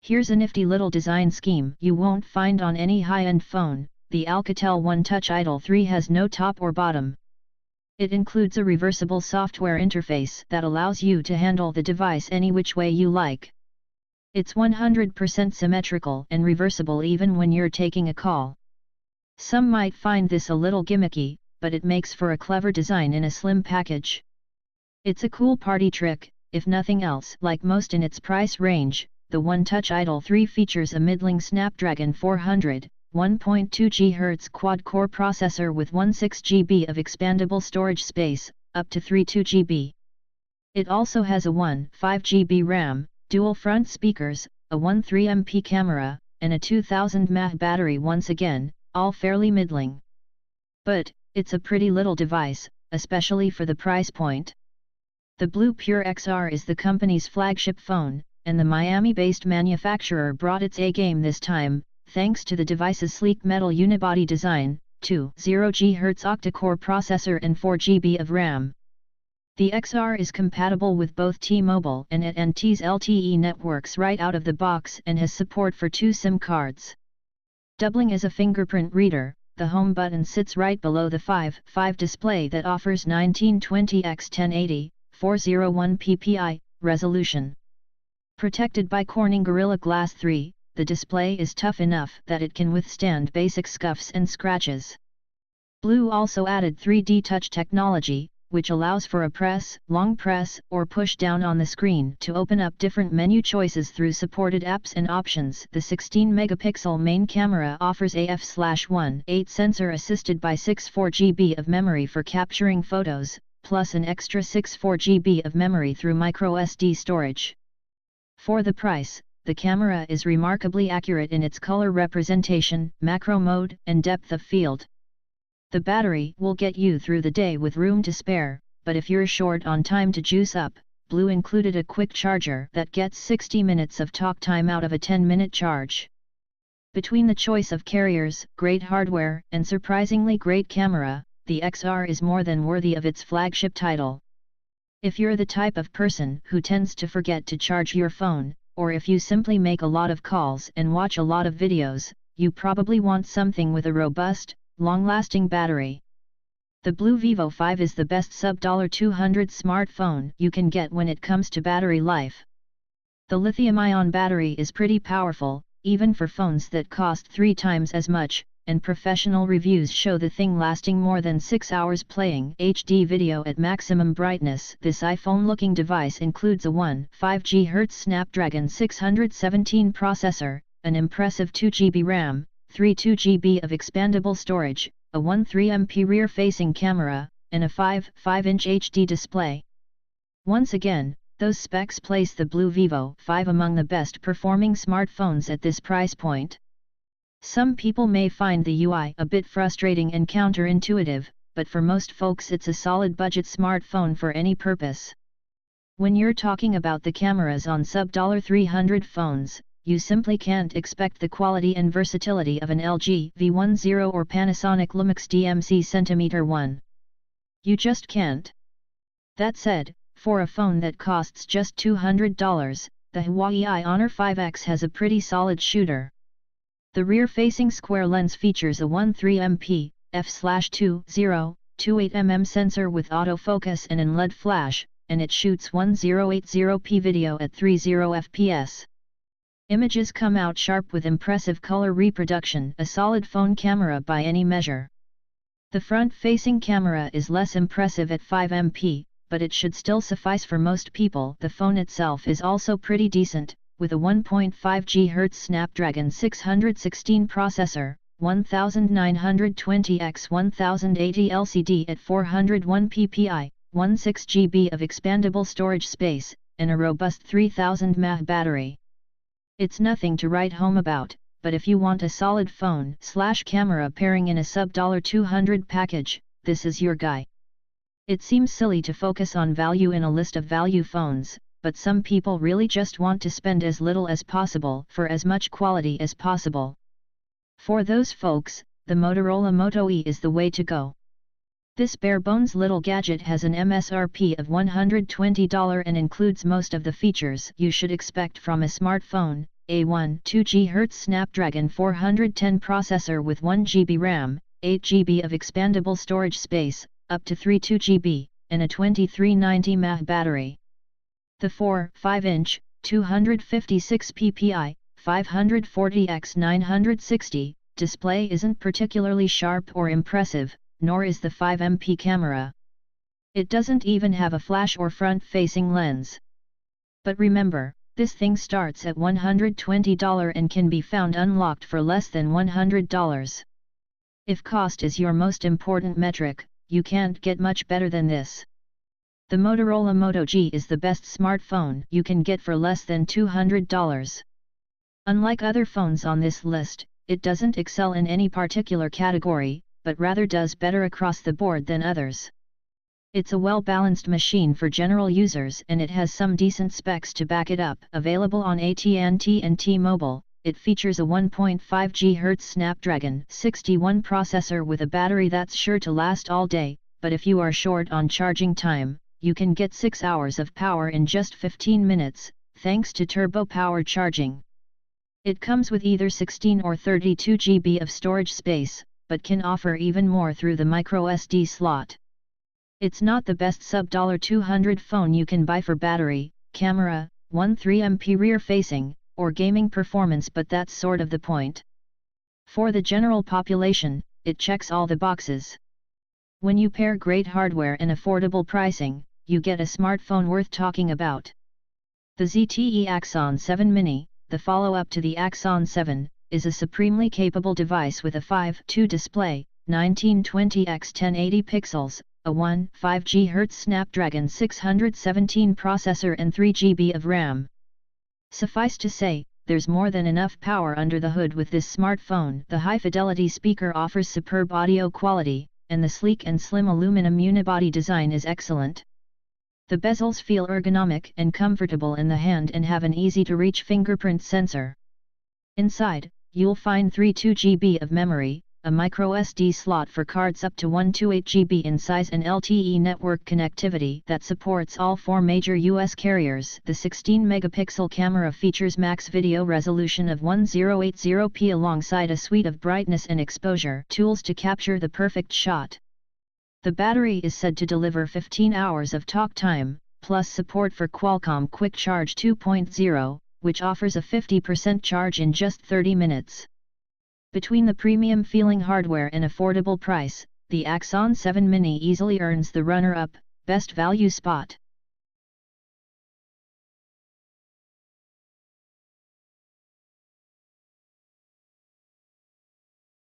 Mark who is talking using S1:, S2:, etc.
S1: Here's a nifty little design scheme you won't find on any high-end phone. The Alcatel One Touch Idol 3 has no top or bottom. It includes a reversible software interface that allows you to handle the device any which way you like. It's 100% symmetrical and reversible even when you're taking a call. Some might find this a little gimmicky, but it makes for a clever design in a slim package. It's a cool party trick, if nothing else. Like most in its price range, the One Touch Idol 3 features a middling Snapdragon 400, 1.2 GHz quad-core processor with 16 GB of expandable storage space, up to 32 GB. It also has a 1.5 GB RAM, dual front speakers, a 13 MP camera, and a 2000 mAh battery. Once again, all fairly middling. But, it's a pretty little device, especially for the price point. The Blue Pure XR is the company's flagship phone, and the Miami-based manufacturer brought its A-game this time, thanks to the device's sleek metal unibody design, 2.0 GHz octa-core processor and 4 GB of RAM. The XR is compatible with both T-Mobile and AT&T's LTE networks right out of the box and has support for 2 SIM cards. Doubling as a fingerprint reader, the home button sits right below the 5.5 display that offers 1920x1080, 401 ppi, resolution. Protected by Corning Gorilla Glass 3, the display is tough enough that it can withstand basic scuffs and scratches. Blue also added 3D touch technology, which allows for a press, long press, or push down on the screen to open up different menu choices through supported apps and options. The 16-megapixel main camera offers a f/1.8 sensor assisted by 64 GB of memory for capturing photos, plus an extra 64 GB of memory through microSD storage. For the price, the camera is remarkably accurate in its color representation, macro mode, and depth of field. The battery will get you through the day with room to spare, but if you're short on time to juice up, Blue included a quick charger that gets 60 minutes of talk time out of a 10-minute charge. Between the choice of carriers, great hardware, and surprisingly great camera, the XR is more than worthy of its flagship title. If you're the type of person who tends to forget to charge your phone, or if you simply make a lot of calls and watch a lot of videos, you probably want something with a robust, long-lasting battery. The Blue Vivo 5 is the best sub-$200 smartphone you can get when it comes to battery life. The lithium-ion battery is pretty powerful, even for phones that cost 3 times as much, and professional reviews show the thing lasting more than 6 hours playing HD video at maximum brightness. This iPhone-looking device includes a 1.5 GHz Snapdragon 617 processor, an impressive 2 GB RAM, 32 GB of expandable storage, a 13 MP rear-facing camera, and a 5.5-inch HD display. Once again, those specs place the Blue Vivo 5 among the best-performing smartphones at this price point. Some people may find the UI a bit frustrating and counterintuitive, but for most folks it's a solid budget smartphone for any purpose. When you're talking about the cameras on sub-$300 phones, you simply can't expect the quality and versatility of an LG V10 or Panasonic Lumix DMC Centimeter 1. You just can't. That said, for a phone that costs just $200, the Huawei Honor 5X has a pretty solid shooter. The rear-facing square lens features a 13 MP, f/2.0/28mm sensor with autofocus and an LED flash, and it shoots 1080p video at 30 fps. Images come out sharp with impressive color reproduction, a solid phone camera by any measure. The front-facing camera is less impressive at 5 MP, but it should still suffice for most people. The phone itself is also pretty decent, with a 1.5 GHz Snapdragon 616 processor, 1920x1080 LCD at 401 ppi, 16 GB of expandable storage space, and a robust 3000 mAh battery. It's nothing to write home about, but if you want a solid phone/camera pairing in a sub-$200 package, this is your guy. It seems silly to focus on value in a list of value phones, but some people really just want to spend as little as possible for as much quality as possible. For those folks, the Motorola Moto E is the way to go. This bare-bones little gadget has an MSRP of $120 and includes most of the features you should expect from a smartphone, A1 2 GHz Snapdragon 410 processor with 1 GB RAM, 8 GB of expandable storage space, up to 32 GB, and a 2390 mAh battery. The 4.5-inch, 256 ppi, 540x960 display isn't particularly sharp or impressive, nor is the 5MP camera. It doesn't even have a flash or front-facing lens. But remember, this thing starts at $120 and can be found unlocked for less than $100. If cost is your most important metric, you can't get much better than this. The Motorola Moto G is the best smartphone you can get for less than $200. Unlike other phones on this list, it doesn't excel in any particular category, but rather does better across the board than others. It's a well-balanced machine for general users and it has some decent specs to back it up. Available on AT&T and T-Mobile, it features a 1.5 GHz Snapdragon 61 processor with a battery that's sure to last all day, but if you are short on charging time, you can get 6 hours of power in just 15 minutes, thanks to turbo-powered charging. It comes with either 16 or 32 GB of storage space, but can offer even more through the microSD slot. It's not the best sub-$200 phone you can buy for battery, camera, 13MP rear-facing, or gaming performance, but that's sort of the point. For the general population, it checks all the boxes. When you pair great hardware and affordable pricing, you get a smartphone worth talking about. The ZTE Axon 7 Mini, the follow-up to the Axon 7, is a supremely capable device with a 5.2 display, 1920x1080 pixels, a 1.5 GHz Snapdragon 617 processor and 3 GB of RAM. Suffice to say, there's more than enough power under the hood with this smartphone. The high-fidelity speaker offers superb audio quality, and the sleek and slim aluminum unibody design is excellent. The bezels feel ergonomic and comfortable in the hand and have an easy-to-reach fingerprint sensor. Inside, you'll find 32 GB of memory, a microSD slot for cards up to 128 GB in size, and LTE network connectivity that supports all 4 major US carriers. The 16-megapixel camera features max video resolution of 1080p alongside a suite of brightness and exposure tools to capture the perfect shot. The battery is said to deliver 15 hours of talk time, plus support for Qualcomm Quick Charge 2.0, which offers a 50% charge in just 30 minutes. Between the premium-feeling hardware and affordable price, the Axon 7 Mini easily earns the runner-up, best value spot.